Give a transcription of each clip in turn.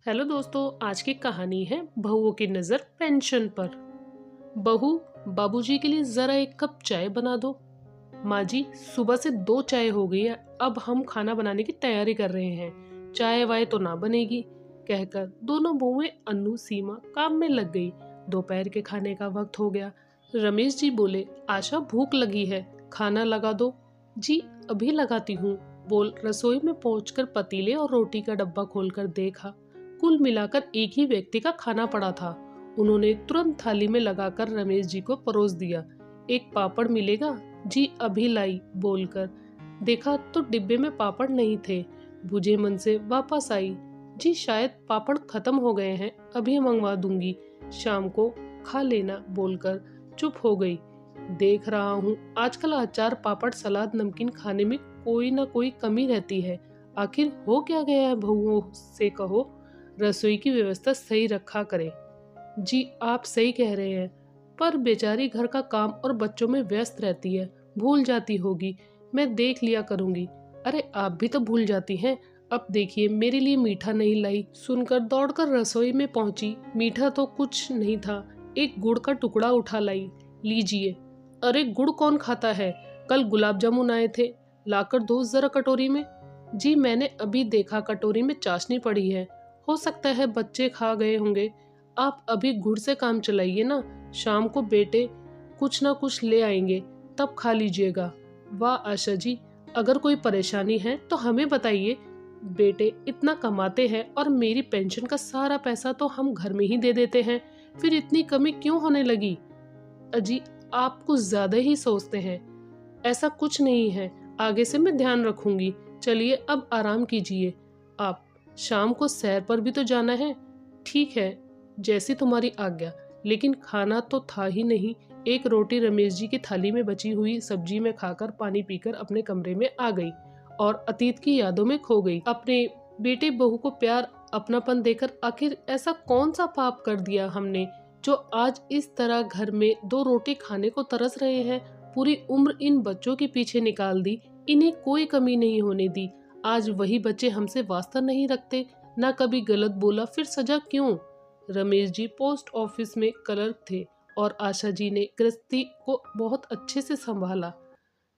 Hello दोस्तों, आज की कहानी है बहुओं की नज़र पेंशन पर। बहू, बाबूजी के लिए ज़रा एक कप चाय बना दो। माँ जी, सुबह से 2 चाय हो गई है, अब हम खाना बनाने की तैयारी कर रहे हैं, चाय वाय तो ना बनेगी, कहकर दोनों बहुएं अन्नू सीमा काम में लग गई। दोपहर के खाने का वक्त हो गया। रमेश जी बोले, आशा भूख लगी है, खाना लगा दो। जी अभी लगाती हूँ, बोल रसोई में पहुंचकर पतीले और रोटी का डब्बा खोलकर देखा। कुल मिलाकर एक ही व्यक्ति का खाना पड़ा था। उन्होंने तुरंत थाली में लगाकर रमेश जी को परोस दिया। एक पापड़ मिलेगा? जी अभी लाई, बोलकर देखा तो डिब्बे में पापड़ नहीं थे। बुझे मन से वापस आई। जी शायद पापड़ खत्म हो गए हैं, अभी मंगवा दूंगी, शाम को खा लेना, बोलकर चुप हो गई। देख रहा हूँ आजकल अचार पापड़ सलाद नमकीन खाने में कोई ना कोई कमी रहती है। आखिर हो क्या गया है? बहुओं से कहो रसोई की व्यवस्था सही रखा करे। जी आप सही कह रहे हैं, पर बेचारी घर का काम और बच्चों में व्यस्त रहती है, भूल जाती होगी, मैं देख लिया करूंगी। अरे आप भी तो भूल जाती हैं। अब देखिए मेरे लिए मीठा नहीं लाई। सुनकर दौड़कर रसोई में पहुंची। मीठा तो कुछ नहीं था, एक गुड़ का टुकड़ा उठा लाई। लीजिए। अरे गुड़ कौन खाता है? कल गुलाब जामुन आए थे, लाकर दो जरा कटोरी में। जी मैंने अभी देखा कटोरी में चाशनी पड़ी है, हो सकता है बच्चे खा गए होंगे। आप अभी गुड़ से काम चलाइए ना, शाम को बेटे कुछ ना कुछ ले आएंगे, तब खा लीजिएगा। वाह आशा जी, अगर कोई परेशानी है तो हमें बताइए। बेटे इतना कमाते हैं और मेरी पेंशन का सारा पैसा तो हम घर में ही दे देते हैं, फिर इतनी कमी क्यों होने लगी? अजी आप कुछ ज्यादा ही सोचते हैं। ऐसा कुछ नहीं है, आगे से मैं ध्यान रखूंगी। चलिए अब आराम कीजिए। आप शाम को सैर पर भी तो जाना है। ठीक है, जैसी तुम्हारी आज्ञा, लेकिन खाना तो था ही नहीं। एक रोटी रमेश जी की थाली में बची हुई सब्जी में खाकर पानी पीकर अपने कमरे में आ गई और अतीत की यादों में खो गई। अपने बेटे बहू को प्यार अपनापन देकर आखिर ऐसा कौन सा पाप कर दिया हमने, जो आज इस तरह घर में 2 रोटी खाने को तरस रहे हैं। पूरी उम्र इन बच्चों के पीछे निकाल दी, इन्हें कोई कमी नहीं होने दी। आज वही बच्चे हमसे वास्ता नहीं रखते, ना कभी गलत बोला, फिर सजा क्यों? रमेश जी पोस्ट ऑफिस में क्लर्क थे और आशा जी ने गृहस्थी को बहुत अच्छे से संभाला।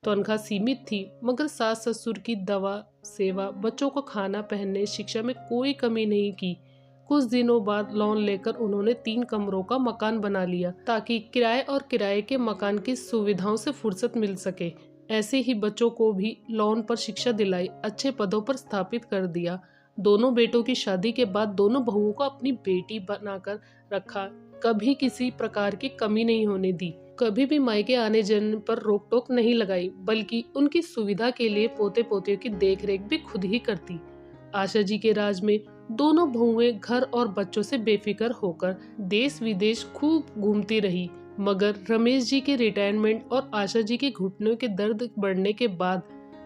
तनख्वाह सीमित थी, मगर सास ससुर की दवा सेवा, बच्चों को खाना पहनने शिक्षा में कोई कमी नहीं की। कुछ दिनों बाद लोन लेकर उन्होंने 3 कमरों का मकान बना लिया, ताकि किराए और किराए के मकान की सुविधाओं से फुर्सत मिल सके। ऐसे ही बच्चों को भी लोन पर शिक्षा दिलाई, अच्छे पदों पर स्थापित कर दिया। दोनों बेटों की शादी के बाद दोनों बहुओं को अपनी बेटी बनाकर रखा, कभी किसी प्रकार की कमी नहीं होने दी। कभी भी मायके आने जाने पर रोक टोक नहीं लगाई, बल्कि उनकी सुविधा के लिए पोते पोतियों की देखरेख भी खुद ही करती। आशा जी के राज में दोनों बहुएं घर और बच्चों से बेफिक्र होकर देश विदेश खूब घूमती रही। मगर रमेश जी के रिटायरमेंट और आशा जी के घुटनों के दर्द बढ़ने के बाद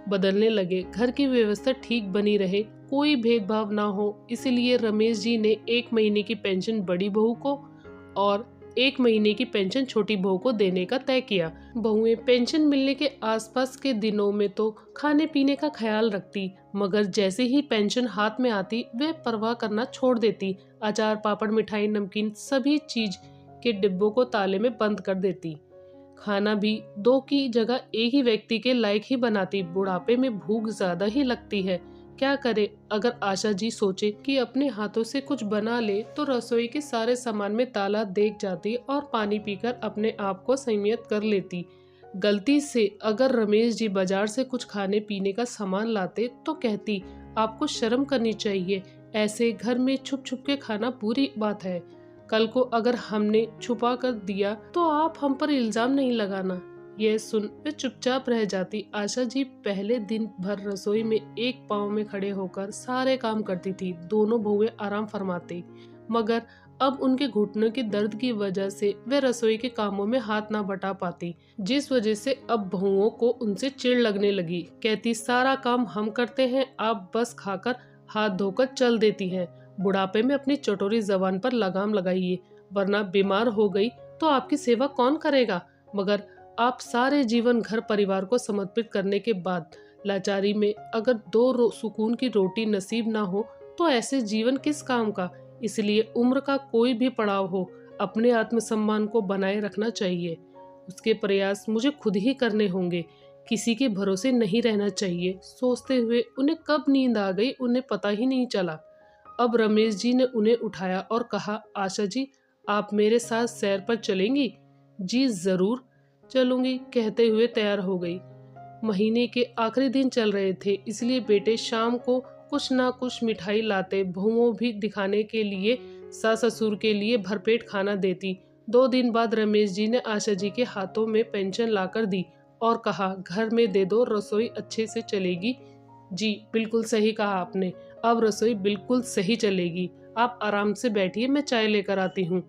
बदलने लगे। घर की व्यवस्था ठीक बनी रहे, कोई भेदभाव ना हो, इसलिए रमेश जी ने 1 महीने की पेंशन बड़ी बहू को और 1 महीने की पेंशन छोटी बहू को देने का तय किया। बहुएं पेंशन मिलने के आसपास के दिनों में तो खाने पीने का ख्याल रखती, मगर जैसे ही पेंशन हाथ में आती वे परवाह करना छोड़ देती। अचार पापड़ मिठाई नमकीन सभी चीज के डिब्बों को ताले में बंद कर देती। खाना भी 2 की जगह एक ही व्यक्ति के लायक ही बनाती। बुढ़ापे में भूख ज्यादा ही लगती है, क्या करे? अगर आशा जी सोचे कि अपने हाथों से कुछ बना ले तो रसोई के सारे सामान में ताला देख जाती और पानी पीकर अपने आप को संयमित कर लेती। गलती से अगर रमेश जी बाजार से कुछ खाने पीने का सामान लाते तो कहती, आपको शर्म करनी चाहिए, ऐसे घर में छुप छुप के खाना बुरी बात है। कल को अगर हमने छुपा कर दिया तो आप हम पर इल्जाम नहीं लगाना। यह सुन वे चुपचाप रह जाती। आशा जी पहले दिन भर रसोई में एक पांव में खड़े होकर सारे काम करती थी, दोनों बहुएं आराम फरमाती, मगर अब उनके घुटनों के दर्द की वजह से वे रसोई के कामों में हाथ ना बटा पाती, जिस वजह से अब बहुओं को उनसे चिढ़ लगने लगी। कहती, सारा काम हम करते हैं, आप बस खाकर हाथ धोकर चल देती हैं। बुढ़ापे में अपनी चटोरी जबान पर लगाम लगाइए, वरना बीमार हो गई तो आपकी सेवा कौन करेगा? मगर आप सारे जीवन घर परिवार को समर्पित करने के बाद लाचारी में अगर 2 सुकून की रोटी नसीब ना हो तो ऐसे जीवन किस काम का। इसलिए उम्र का कोई भी पड़ाव हो, अपने आत्मसम्मान को बनाए रखना चाहिए। उसके प्रयास मुझे खुद ही करने होंगे, किसी के भरोसे नहीं रहना चाहिए। सोचते हुए उन्हें कब नींद आ गई उन्हें पता ही नहीं चला। अब रमेश जी ने उन्हें उठाया और कहा, आशा जी, आप मेरे साथ सैर पर चलेंगी। जी जरूर चलूंगी, कहते हुए तैयार हो गई। महीने के आखिरी दिन चल रहे थे, इसलिए बेटे शाम को कुछ ना कुछ मिठाई लाते। बहुओं भी दिखाने के लिए सास ससुर के लिए भरपेट खाना देती। 2 दिन बाद रमेश जी ने आशा जी के हाथों में पेंशन लाकर दी और कहा, घर में दे दो, रसोई अच्छे से चलेगी। जी बिल्कुल सही कहा आपने, अब रसोई बिल्कुल सही चलेगी। आप आराम से बैठिए, मैं चाय लेकर आती हूँ।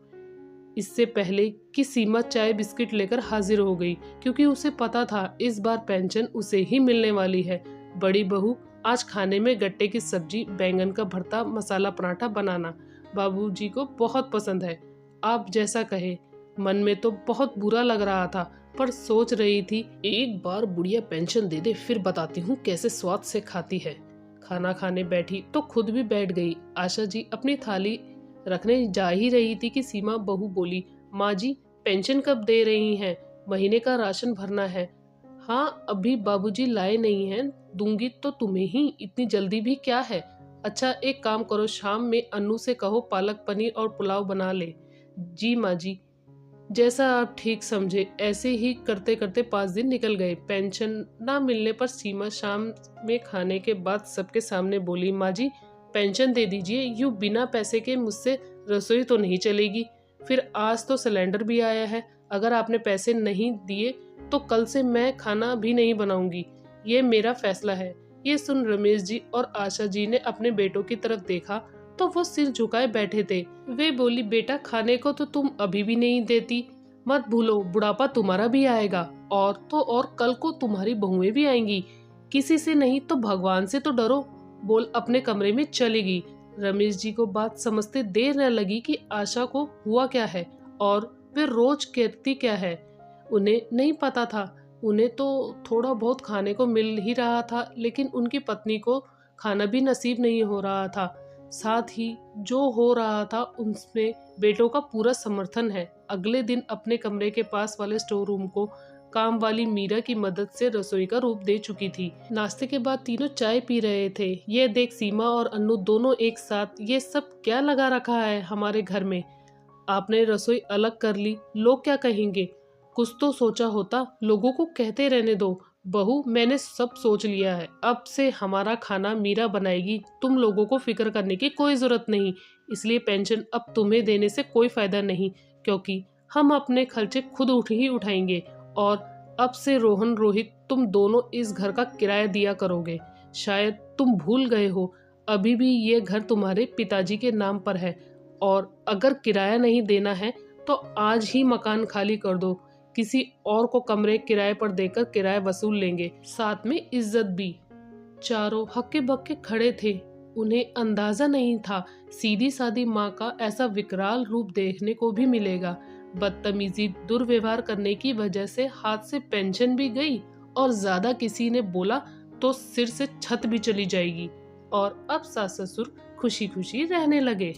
इससे पहले कि सीमा चाय बिस्किट लेकर हाजिर हो गई, क्योंकि उसे पता था इस बार पेंशन उसे ही मिलने वाली है। बड़ी बहू, आज खाने में गट्टे की सब्जी, बैंगन का भरता, मसाला पराठा बनाना। बाबूजी को बहुत पसंद है। आप जैसा कहे। मन में तो बहुत बुरा लग रहा था, पर सोच रही थी एक बार बुढ़िया पेंशन दे दे, फिर बताती हूँ कैसे स्वाद से खाती है। खाना खाने बैठी तो खुद भी बैठ गई। आशा जी अपनी थाली रखने जा ही रही थी कि सीमा बहू बोली, माँ जी, पेंशन कब दे रही हैं? महीने का राशन भरना है। हाँ, अभी बाबूजी लाए नहीं हैं, दूंगी तो तुम्हें ही, इतनी जल्दी भी क्या है। अच्छा एक काम करो, शाम में अन्नू से कहो पालक पनीर और पुलाव बना ले। जी माँ जी, जैसा आप ठीक समझे। ऐसे ही करते करते 5 दिन निकल गए। पेंशन ना मिलने पर सीमा शाम में खाने के बाद सबके सामने बोली, माँ जी, पेंशन दे दीजिए, यूँ बिना पैसे के मुझसे रसोई तो नहीं चलेगी। फिर आज तो सिलेंडर भी आया है, अगर आपने पैसे नहीं दिए तो कल से मैं खाना भी नहीं बनाऊंगी। ये मेरा फैसला है। ये सुन रमेश जी और आशा जी ने अपने बेटों की तरफ देखा तो वो सिर झुकाए बैठे थे। वे बोली, बेटा, खाने को तो तुम अभी भी नहीं देती, मत भूलो बुढ़ापा तुम्हारा भी आएगा, और तो और कल को तुम्हारी बहुएं भी आएंगी। किसी से नहीं तो भगवान से तो डरो। बोल अपने कमरे में चलेगी। रमेश जी को बात समझते देर न लगी कि आशा को हुआ क्या है और वे रोज कहती क्या है। उन्हें नहीं पता था। उन्हें तो थोड़ा बहुत खाने को मिल ही रहा था, लेकिन उनकी पत्नी को खाना भी नसीब नहीं हो रहा था। साथ ही जो हो रहा था उसमें बेटों का पूरा समर्थन है। अगले दिन अपने कमरे के पास वाले स्टोर रूम को काम वाली मीरा की मदद से रसोई का रूप दे चुकी थी। नाश्ते के बाद तीनों चाय पी रहे थे। ये देख सीमा और अन्नू दोनों एक साथ, ये सब क्या लगा रखा है हमारे घर में? आपने रसोई अलग कर ली, लोग क्या कहेंगे? कुछ तो सोचा होता। लोगों को कहते रहने दो। बहू, मैंने सब सोच लिया है। अब से हमारा खाना मीरा बनाएगी, तुम लोगों को फिक्र करने की कोई जरूरत नहीं। इसलिए पेंशन अब तुम्हें देने से कोई फायदा नहीं, क्योंकि हम अपने खर्चे खुद ही उठाएंगे। और अब से रोहन, रोहित, तुम दोनों इस घर का किराया दिया करोगे। शायद तुम भूल गए हो, अभी भी ये घर तुम्हारे पिताजी के नाम पर है, और अगर किराया नहीं देना है तो आज ही मकान खाली कर दो। किसी और को कमरे किराए पर देकर किराया वसूल लेंगे, साथ में इज्जत भी। चारों हक्के बक्के खड़े थे। उन्हें अंदाजा नहीं था सीधी सादी माँ का ऐसा विकराल रूप देखने को भी मिलेगा। बदतमीजी, दुर्व्यवहार करने की वजह से हाथ से पेंशन भी गई, और ज्यादा किसी ने बोला तो सिर से छत भी चली जाएगी। और अब सास ससुर खुशी खुशी रहने लगे।